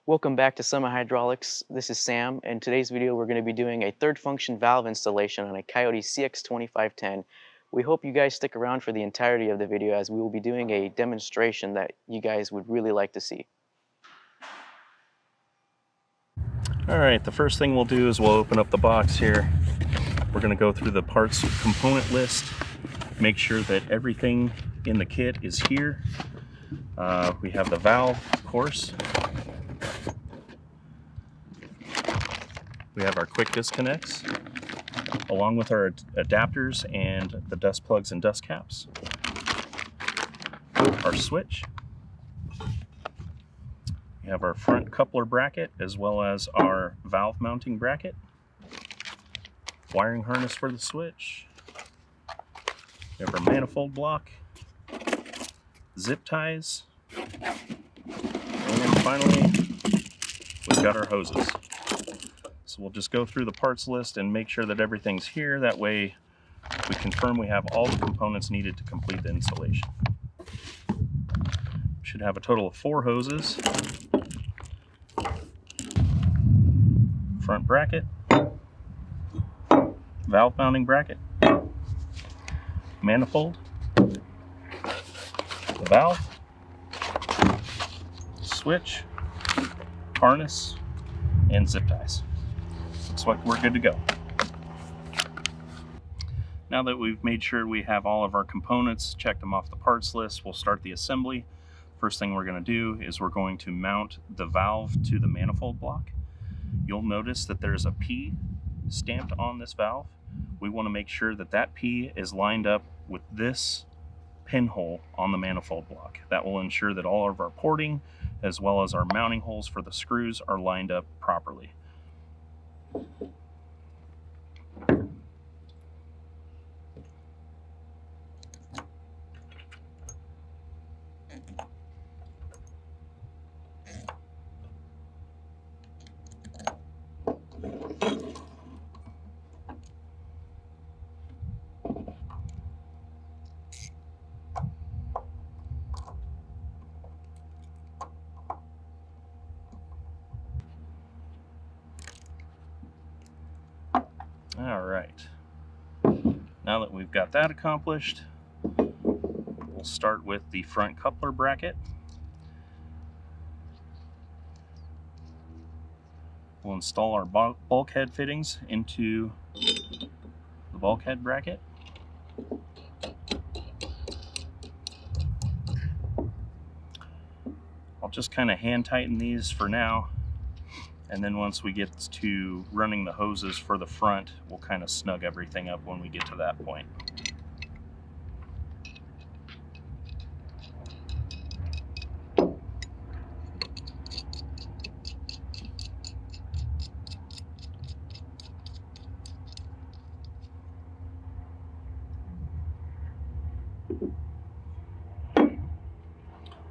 Welcome back to Summer Hydraulics. This is Sam, and today's video we're going to be doing a third function valve installation on a Kioti CX2510. We hope you guys stick around for the entirety of the video as we will be doing a demonstration that you guys would really like to see. Alright, the first thing we'll do is we'll open up the box here. We're going to go through the parts component list, make sure that everything in the kit is here. We have the valve, of course. We have our quick disconnects, along with our adapters and the dust plugs and dust caps. Our switch. We have our front coupler bracket as well as our valve mounting bracket. Wiring harness for the switch. We have our manifold block. Zip ties. And finally, we've got our hoses. So we'll just go through the parts list and make sure that everything's here. That way we confirm we have all the components needed to complete the installation. We should have a total of 4 hoses. Front bracket. Valve mounting bracket. Manifold. The valve. Switch. Harness. And zip ties. Looks like we're good to go. Now that we've made sure we have all of our components, checked them off the parts list, we'll start the assembly. First thing we're going to do is we're going to mount the valve to the manifold block. You'll notice that there's a P stamped on this valve. We want to make sure that that P is lined up with this pinhole on the manifold block. That will ensure that all of our porting as well as our mounting holes for the screws are lined up properly. All right, now that we've got that accomplished, we'll start with the front coupler bracket. We'll install our bulkhead fittings into the bulkhead bracket. I'll just kind of hand tighten these for now, and then once we get to running the hoses for the front, we'll kind of snug everything up when we get to that point.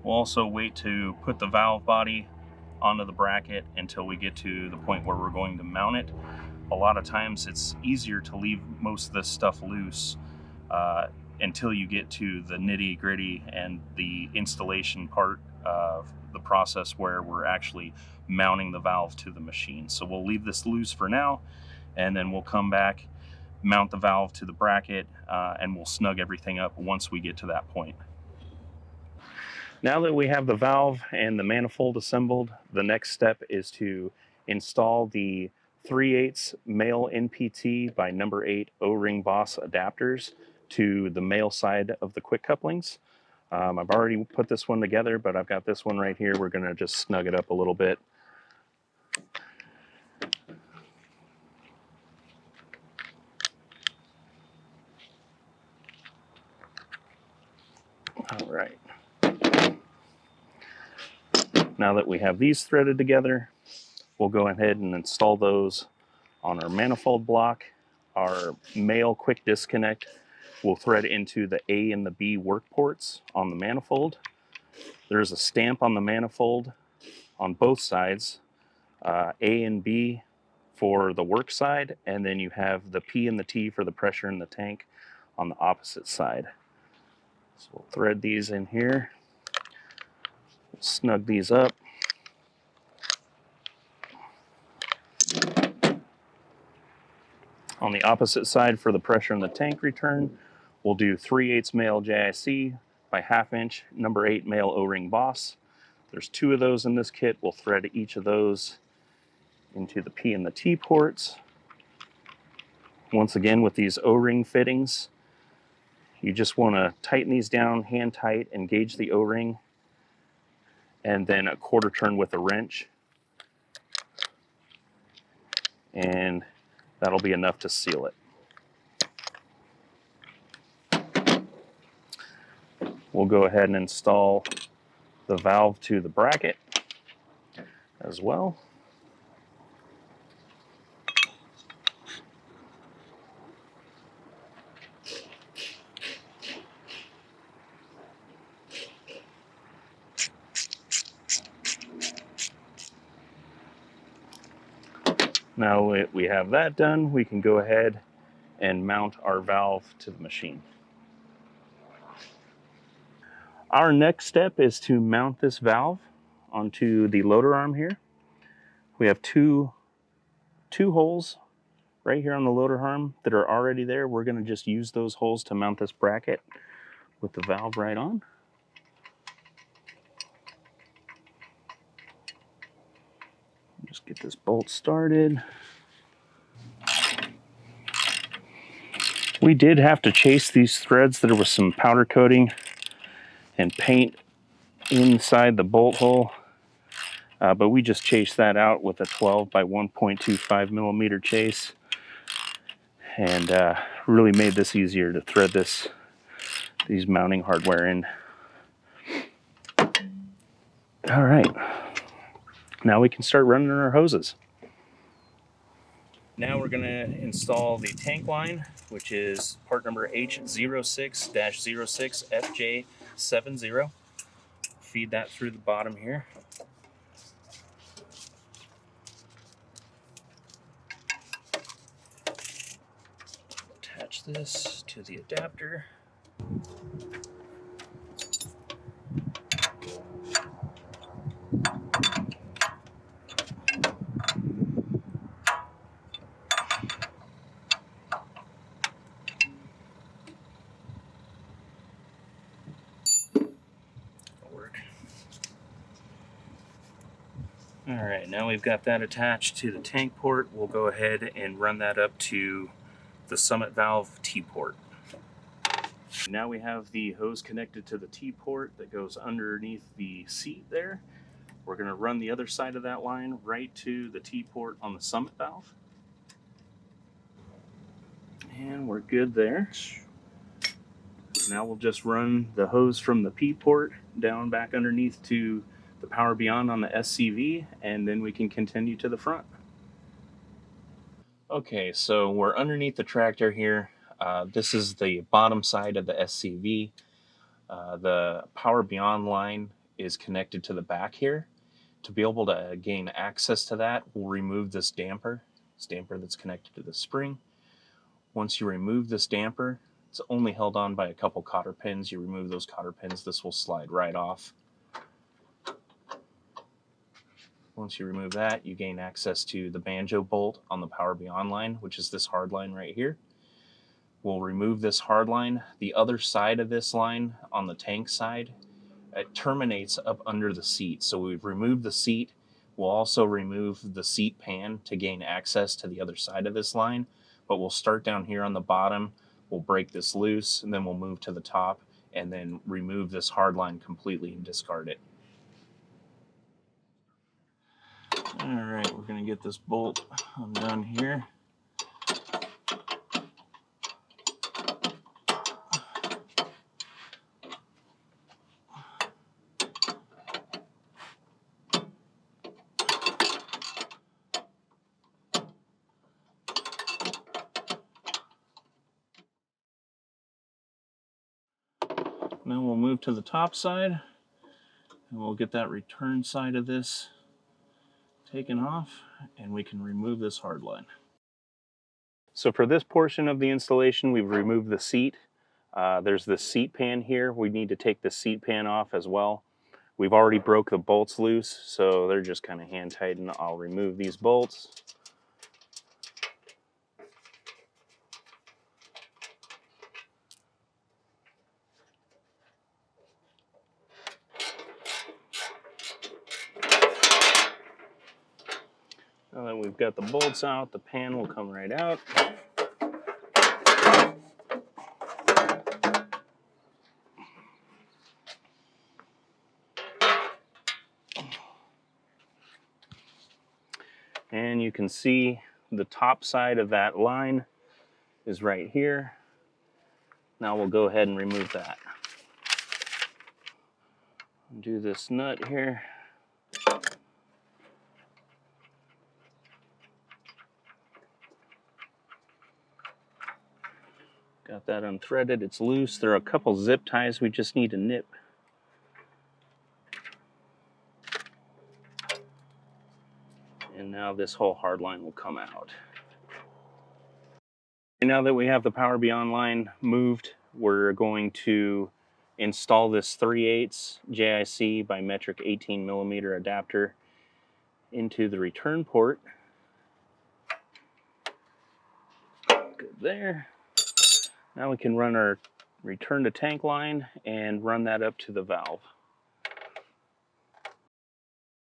We'll also wait to put the valve body onto the bracket until we get to the point where we're going to mount it. A lot of times it's easier to leave most of this stuff loose until you get to the nitty-gritty and the installation part of the process where we're actually mounting the valve to the machine. So we'll leave this loose for now, and then we'll come back, mount the valve to the bracket, and we'll snug everything up once we get to that point. Now that we have the valve and the manifold assembled, the next step is to install the 3/8 male NPT by number 8 O-ring Boss adapters to the male side of the quick couplings. I've already put this one together, but I've got this one right here. We're going to just snug it up a little bit. All right. Now that we have these threaded together, we'll go ahead and install those on our manifold block. Our male quick disconnect will thread into the A and the B work ports on the manifold. There's a stamp on the manifold on both sides, A and B for the work side, and then you have the P and the T for the pressure in the tank on the opposite side. So we'll thread these in here, snug these up. On the opposite side for the pressure in the tank return, we'll do 3/8 male JIC by 1/2 inch, number 8 male O-ring boss. There's 2 of those in this kit. We'll thread each of those into the P and the T ports. Once again, with these O-ring fittings, you just want to tighten these down hand tight, engage the O-ring, and then a 1/4 turn with a wrench. And that'll be enough to seal it. We'll go ahead and install the valve to the bracket as well. Now we have that done, we can go ahead and mount our valve to the machine. Our next step is to mount this valve onto the loader arm here. We have two holes right here on the loader arm that are already there. We're going to just use those holes to mount this bracket with the valve right on. Just get this bolt started. We did have to chase these threads. There was some powder coating and paint inside the bolt hole, but we just chased that out with a 12 by 1.25 millimeter chase, and really made this easier to thread these mounting hardware in. All right, now we can start running our hoses. Now we're going to install the tank line, which is part number H06-06FJ70. Feed that through the bottom here. Attach this to the adapter. All right, now we've got that attached to the tank port. We'll go ahead and run that up to the summit valve T port. Now we have the hose connected to the T port that goes underneath the seat there. We're going to run the other side of that line right to the T port on the summit valve. And we're good there. Now we'll just run the hose from the P port down back underneath to the Power Beyond on the SCV, and then we can continue to the front. Okay, so we're underneath the tractor here. This is the bottom side of the SCV. The Power Beyond line is connected to the back here. To be able to gain access to that, we'll remove this damper that's connected to the spring. Once you remove this damper, it's only held on by a couple cotter pins. You remove those cotter pins, this will slide right off. Once you remove that, you gain access to the banjo bolt on the Power Beyond line, which is this hard line right here. We'll remove this hard line. The other side of this line, on the tank side, it terminates up under the seat. So we've removed the seat. We'll also remove the seat pan to gain access to the other side of this line. But we'll start down here on the bottom. We'll break this loose, and then we'll move to the top, and then remove this hard line completely and discard it. All right, we're going to get this bolt undone here. Then we'll move to the top side, and we'll get that return side of this taken off, and we can remove this hard line. So for this portion of the installation, we've removed the seat. There's this seat pan here. We need to take the seat pan off as well. We've already broke the bolts loose, so they're just kind of hand tightened. I'll remove these bolts. Now that we've got the bolts out, the pan will come right out. And you can see the top side of that line is right here. Now we'll go ahead and remove that. Undo this nut here. Got that unthreaded, it's loose. There are a couple zip ties we just need to nip. And now this whole hard line will come out. And now that we have the Power Beyond line moved, we're going to install this 3/8 JIC by metric 18mm adapter into the return port. Good there. Now we can run our return to tank line and run that up to the valve.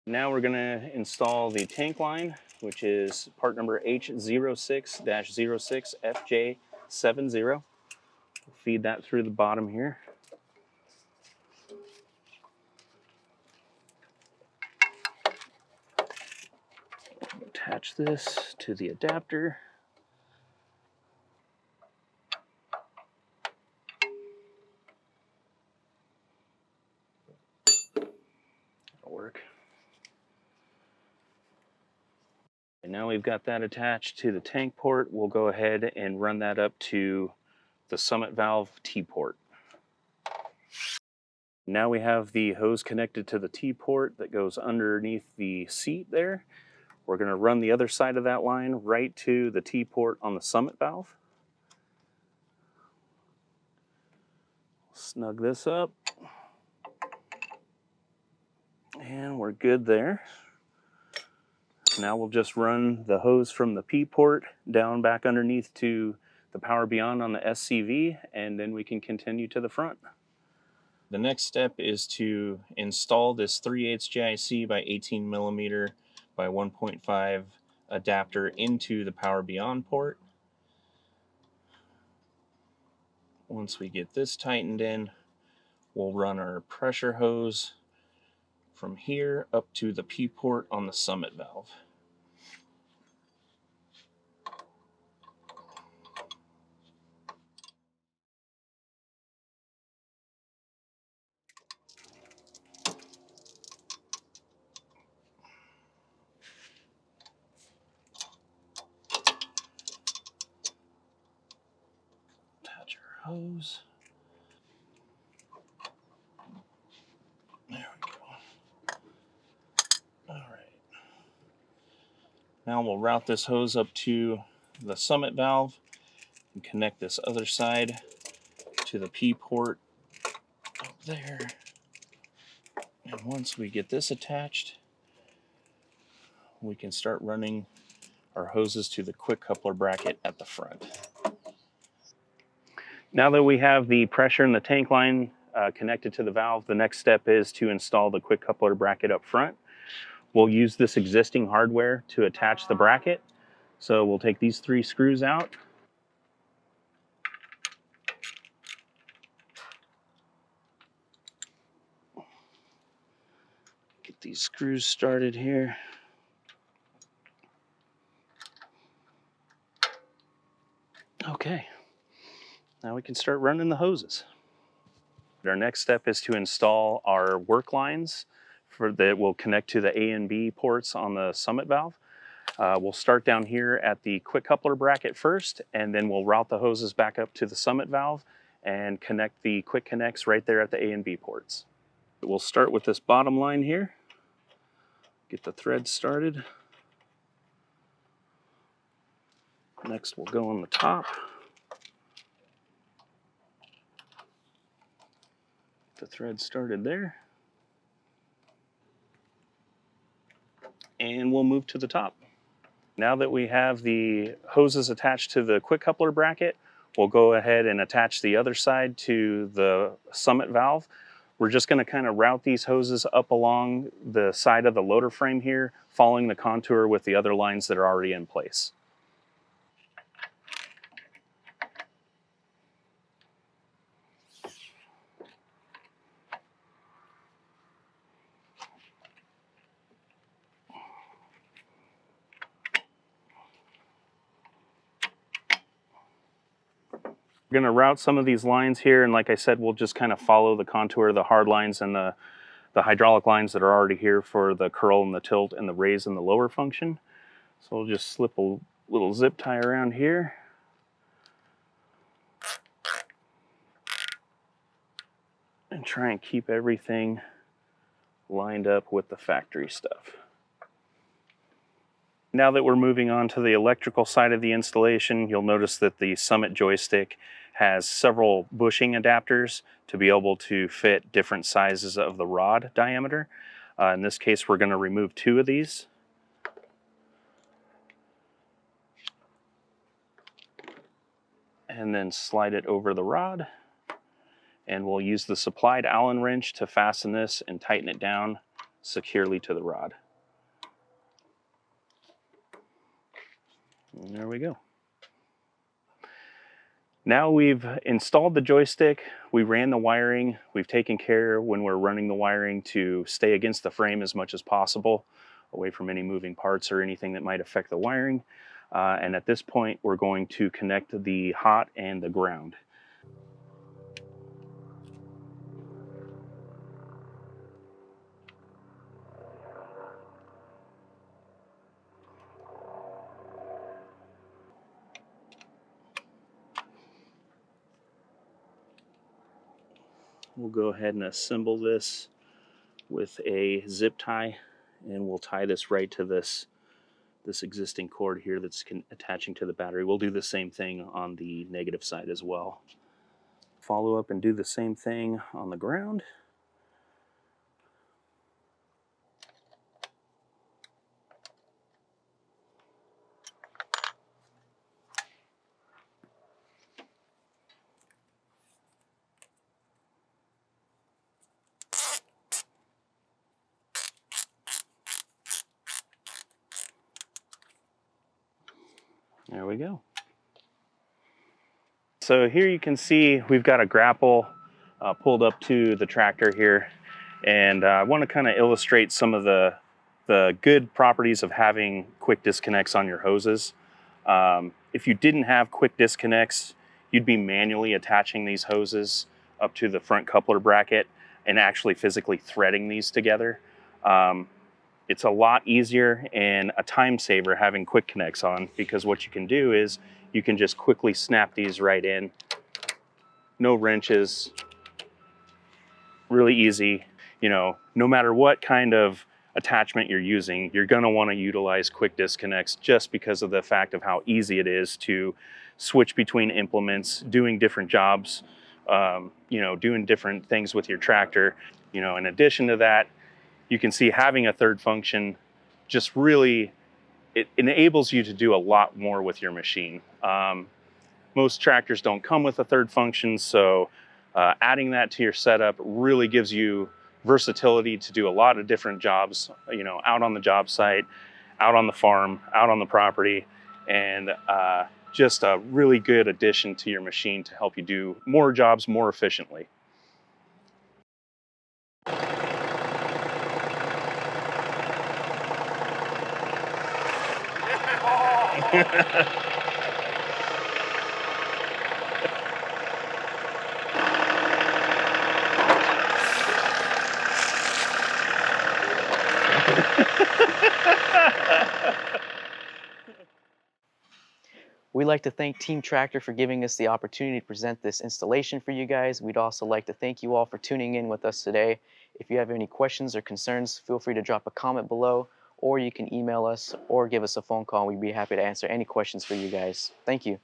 Now we're going to install the tank line, which is part number H06-06FJ70. We'll feed that through the bottom here. Attach this to the adapter. That'll work. And now we've got that attached to the tank port, we'll go ahead and run that up to the summit valve T-port. Now we have the hose connected to the T-port that goes underneath the seat there. We're going to run the other side of that line right to the T-port on the summit valve. Snug this up. And we're good there. Now we'll just run the hose from the P-port down back underneath to the Power Beyond on the SCV, and then we can continue to the front. The next step is to install this 3/8 JIC by 18mm by 1.5 adapter into the Power Beyond port. Once we get this tightened in, we'll run our pressure hose from here up to the P-port on the summit valve. Attach our hose. There we go. All right. Now we'll route this hose up to the summit valve and connect this other side to the P-port up there. And once we get this attached, we can start running our hoses to the quick coupler bracket at the front. Now that we have the pressure in the tank line connected to the valve, the next step is to install the quick coupler bracket up front. We'll use this existing hardware to attach the bracket. So we'll take these 3 screws out. Get these screws started here. Okay, now we can start running the hoses. Our next step is to install our work lines that will connect to the A and B ports on the summit valve. We'll start down here at the quick coupler bracket first, and then we'll route the hoses back up to the summit valve and connect the quick connects right there at the A and B ports. We'll start with this bottom line here. Get the thread started. Next we'll go on the top. The thread started there. And we'll move to the top. Now that we have the hoses attached to the quick coupler bracket, we'll go ahead and attach the other side to the summit valve. We're just going to kind of route these hoses up along the side of the loader frame here, following the contour with the other lines that are already in place. We're going to route some of these lines here, and like I said, we'll just kind of follow the contour, the hard lines and the hydraulic lines that are already here for the curl and the tilt and the raise and the lower function. So we'll just slip a little zip tie around here. And try and keep everything lined up with the factory stuff. Now that we're moving on to the electrical side of the installation, you'll notice that the Summit joystick has several bushing adapters to be able to fit different sizes of the rod diameter. In this case, we're going to remove 2 of these. And then slide it over the rod. And we'll use the supplied Allen wrench to fasten this and tighten it down securely to the rod. And there we go. Now we've installed the joystick, we ran the wiring, we've taken care when we're running the wiring to stay against the frame as much as possible, away from any moving parts or anything that might affect the wiring. And at this point, we're going to connect the hot and the ground. We'll go ahead and assemble this with a zip tie, and we'll tie this right to this existing cord here that's attaching to the battery. We'll do the same thing on the negative side as well. Follow up and do the same thing on the ground. There we go. So here you can see we've got a grapple pulled up to the tractor here, and I want to kind of illustrate some of the good properties of having quick disconnects on your hoses. If you didn't have quick disconnects, you'd be manually attaching these hoses up to the front coupler bracket and actually physically threading these together. It's a lot easier and a time saver having quick connects on, because what you can do is you can just quickly snap these right in. No wrenches, really easy. You know, no matter what kind of attachment you're using, you're going to want to utilize quick disconnects just because of the fact of how easy it is to switch between implements, doing different jobs, you know, doing different things with your tractor. You know, in addition to that, you can see having a third function just really, it enables you to do a lot more with your machine. Most tractors don't come with a third function, so adding that to your setup really gives you versatility to do a lot of different jobs, you know, out on the job site, out on the farm, out on the property, and just a really good addition to your machine to help you do more jobs more efficiently. We'd like to thank Team Tractor for giving us the opportunity to present this installation for you guys. We'd also like to thank you all for tuning in with us today. If you have any questions or concerns, feel free to drop a comment below, or you can email us or give us a phone call. We'd be happy to answer any questions for you guys. Thank you.